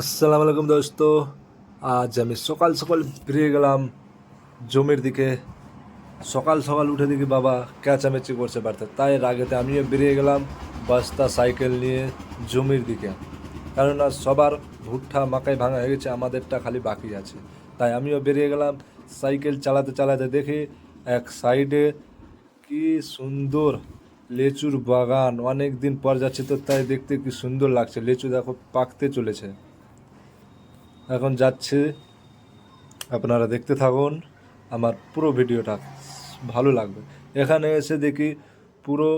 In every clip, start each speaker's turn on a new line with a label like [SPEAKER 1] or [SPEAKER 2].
[SPEAKER 1] আসসালামু আলাইকুম দোস্ত। আজ আমি সকাল সকাল বেরিয়ে গেলাম জমির দিকে। সকাল সকাল উঠে দেখি বাবা চেঁচামেচি করছে বাড়িতে, তাই রাগেতে আমিও বেরিয়ে গেলাম বস্তা সাইকেল নিয়ে জমির দিকে। কেননা সবার ভুট্টা মাকাই ভাঙা হয়ে গেছে, আমাদেরটা খালি বাকি আছে। তাই আমিও বেরিয়ে গেলাম। সাইকেল চালাতে চালাতে দেখি এক সাইডে কি সুন্দর লেচুর বাগান। অনেক দিন পর যাচ্ছে তো, তাই দেখতে কি সুন্দর লাগছে। লেচু দেখো পাকতে চলেছে। এখন যাচ্ছি, আপনারা দেখতে থাকুন আমার পুরো ভিডিওটা, ভালো লাগবে। এখানে এসে দেখি পুরো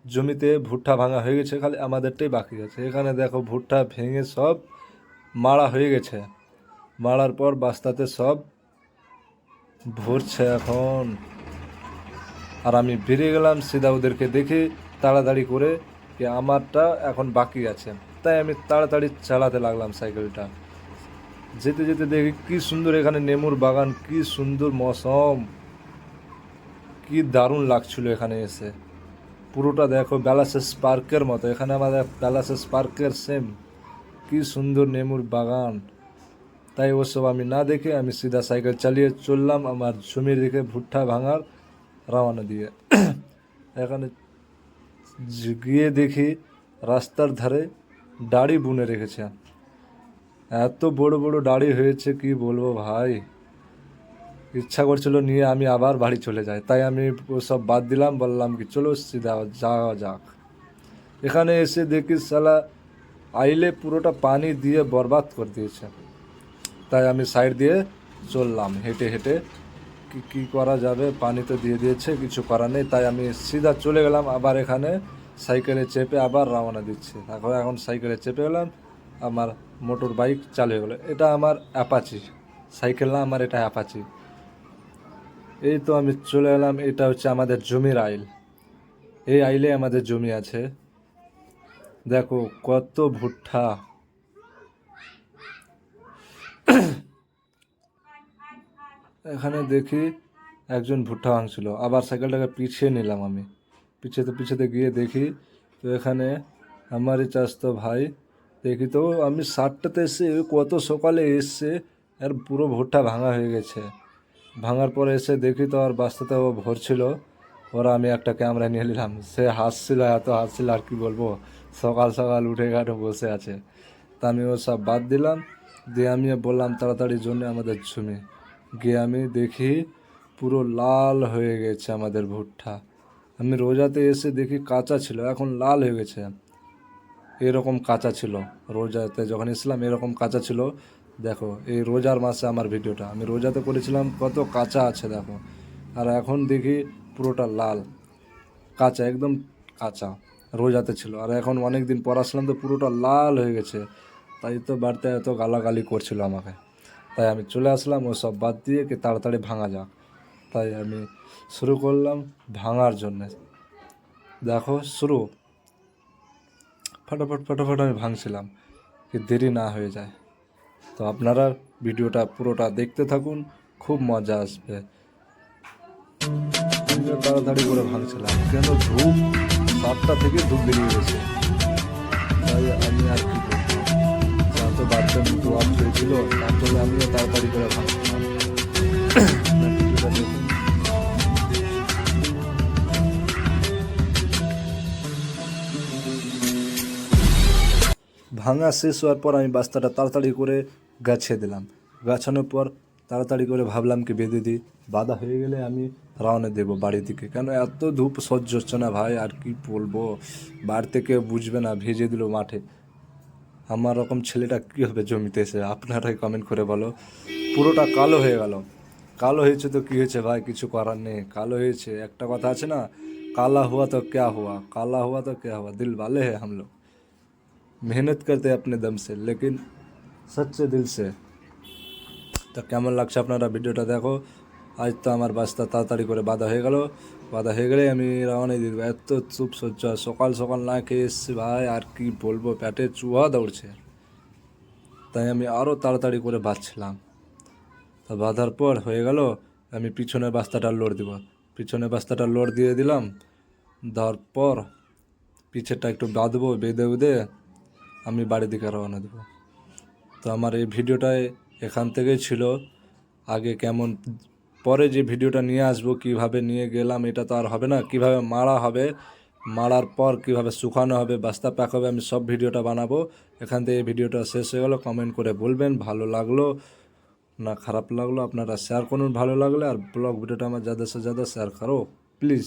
[SPEAKER 1] জমিতে ভুট্টা ভাঙা হয়ে গেছে, খালি আমাদেরটাই বাকি আছে। এখানে দেখো ভুট্টা ভেঙে সব মাড়া হয়ে গেছে। মাড়ার পর বাস্তাতে সব ভরছে এখন। আর আমি বেরিয়ে গেলাম সিধা ওদেরকে দেখে তাড়াতাড়ি করে, যে আমারটা এখন বাকি আছে। তাই আমি তাড়াতাড়ি চালাতে লাগলাম সাইকেলটা। যেতে যেতে দেখি কি সুন্দর এখানে নেমুর বাগান, কি সুন্দর মৌসুম, কি দারুণ লাগছিল এখানে এসে। পুরোটা দেখো ব্যালাসেস পার্কের মতো, এখানে আমাদের ব্যালাসেস পার্কের সেম। কি সুন্দর নেমুর বাগান। তাই ওসব আমি না দেখে আমি সিধা সাইকেল চালিয়ে চললাম আমার জমির দিকে ভুট্টা ভাঙার রওনা দিয়ে। এখানে গিয়ে দেখি রাস্তার ধারে দাড়ি বুনে রেখেছে। এত বড় বড় দাড়ি হয়েছে কি বলবো ভাই। ইচ্ছা করছিল নিয়ে আমি আবার বাড়ি চলে যাই, তাই আমি সব বাদ দিলাম, বললাম কি চলো সিধা যাওয়া যাক। এখানে এসে দেখি সালা আইলে পুরোটা পানি দিয়ে বরবাদ করে দিয়েছে। তাই আমি সাইড দিয়ে চললাম হেঁটে হেঁটে। কি করা যাবে, পানি তো দিয়ে দিয়েছে, কিছু করার নেই। তাই আমি সিধা চলে গেলাম আবার এখানে সাইকেলে চেপে আবার রওনা দিচ্ছে। এখন সাইকেলে চেপে গেলাম, আমার মোটর বাইক চালু হয়ে গেলো। এটা আমার অ্যাপাচি সাইকেল না, আমার এটা অ্যাপাচি। এই তো আমি চলে এলাম, এটা হচ্ছে আমাদের জমির আইল। এই আইলে আমাদের জমি আছে। দেখো কত ভুট্টা। এখানে দেখি একজন ভুট্টা ভাঙছিল, আবার সাইকেলটাকে পিছিয়ে নিলাম আমি। পিছাতে পিছাতে গিয়ে দেখি তো এখানে আমারই চাচাতো ভাই। দেখি তো আমি 7টাতে এসে, কত সকালে এসছে, আর পুরো ভুট্টা ভাঙা হয়ে গেছে। ভাঙার পরে এসে দেখি তো আর বাস্তাতে ও ভরছিল। ওরা আমি একটা ক্যামেরা নিয়ে নিলাম। সে হাসছিল, এত হাসছিল আর কি বলবো। সকাল সকাল উঠে গাটে বসে আছে। তা আমি ও সব বাদ দিলাম, দিয়ে আমি বললাম তাড়াতাড়ি জন্য আমাদের জমি। গিয়ে আমি দেখি পুরো লাল হয়ে গেছে আমাদের ভুট্টা। আমি রোজাতে এসে দেখি কাঁচা ছিল, এখন লাল হয়ে গেছে। এরকম কাঁচা ছিল রোজাতে যখন এসলাম, এরকম কাঁচা ছিল। দেখো এই রোজার মাসে আমার ভিডিওটা আমি রোজাতে করেছিলাম, কত কাঁচা আছে দেখো। আর এখন দেখি পুরোটা লাল, কাঁচা, একদম কাঁচা। রোজাতে ছিল, আর এখন অনেক দিন পর আসলাম তো পুরোটা লাল হয়ে গেছে। তাই তো বাড়িতে এত গালাগালি করছিল আমাকে। তাই আমি চলে আসলাম ও সব বাদ দিয়ে কি তাড়াতাড়ি ভাঙা যাক। তাই আমি শুরু করলাম ভাঙার জন্যে। দেখো শুরু, ফটাফট ফটাফট আমি ভাঙছিলাম, কি দেরি না হয়ে যায়। তো আপনারা ভিডিওটা পুরোটা দেখতে থাকুন, খুব মজা আসবে। আমিও তাড়াতাড়ি করে ভাঙছিলাম, কেন ধূপ 7টা থেকে ধূপ বেরিয়ে গেছে। তাই আমি আর কি করবো, যা তো বাচ্চার মতো আপ হয়েছিল, তার জন্য আমিও তাড়াতাড়ি করে ভাঙছিলাম। ভিডিওটা দেখুন। ভাঙা শেষ হওয়ার পর আমি বাস্তাটা তাড়াতাড়ি করে গাছিয়ে দিলাম। গাছানোর পর তাড়াতাড়ি করে ভাবলাম কি বেঁধে দিই, বাঁধা হয়ে গেলে আমি রওনা দেবো বাড়ির দিকে। কেন এত ধূপ সহ্য হচ্ছে না ভাই, আর কি বলবো। বাড়িতে কেউ বুঝবে না, ভেজে দিল মাঠে। আমার রকম ছেলেটা কী হবে জমিতে এসে, আপনারাই কমেন্ট করে বলো। পুরোটা কালো হয়ে গেল। কালো হয়েছে তো কী হয়েছে ভাই, কিছু করার নেই, কালো হয়েছে। একটা কথা আছে না, কালা হুয়া তো ক্যা হুয়া, কালা হুয়া তো ক্যা হুয়া, দিল वाले हैं हम लोग, मेहनत करते हैं अपने दम से, लेकिन सच्चे दिल से। তো কেমন লাগছে আপনারা ভিডিওটা দেখো। আজ তো আমার বাস্তা তাড়াতাড়ি করে বাঁধা হয়ে গেল। বাঁধা হয়ে গেলে আমি রওনা দিয়ে দেবো। এত চুপ সহ্য, সকাল সকাল না খেয়ে এসছি ভাই, আর কি বলবো, পেটে চুহা দৌড়ছে। তাই আমি আরও তাড়াতাড়ি করে বাঁধছিলাম। তা বাঁধার পর হয়ে গেল, আমি পিছনের বাস্তাটা লোড দিব। পিছনের বাস্তাটা লোড দিয়ে দিলাম। দেওয়ার পর পিছেরটা একটু বাঁধবো, বেঁধে আমি বাড়ির দিকে রওনা দেবো। তো আমার এই ভিডিওটায় এখান থেকেই ছিল। আগে কেমন, পরে যে ভিডিওটা নিয়ে আসবো কিভাবে নিয়ে গেলাম এটা তো আর হবে না, কিভাবে মাড়া হবে, মাড়ার পর কিভাবে শুকানো হবে, বস্তা প্যাক হবে, আমি সব ভিডিওটা বানাবো। এখান থেকে এই ভিডিওটা শেষ হয়ে গেল। কমেন্ট করে বলবেন ভালো লাগলো না খারাপ লাগলো। আপনারা শেয়ার করুন ভালো লাগলে, আর ব্লগ ভিডিওটা আমার ज़्यादा से ज़्यादा শেয়ার করো প্লিজ।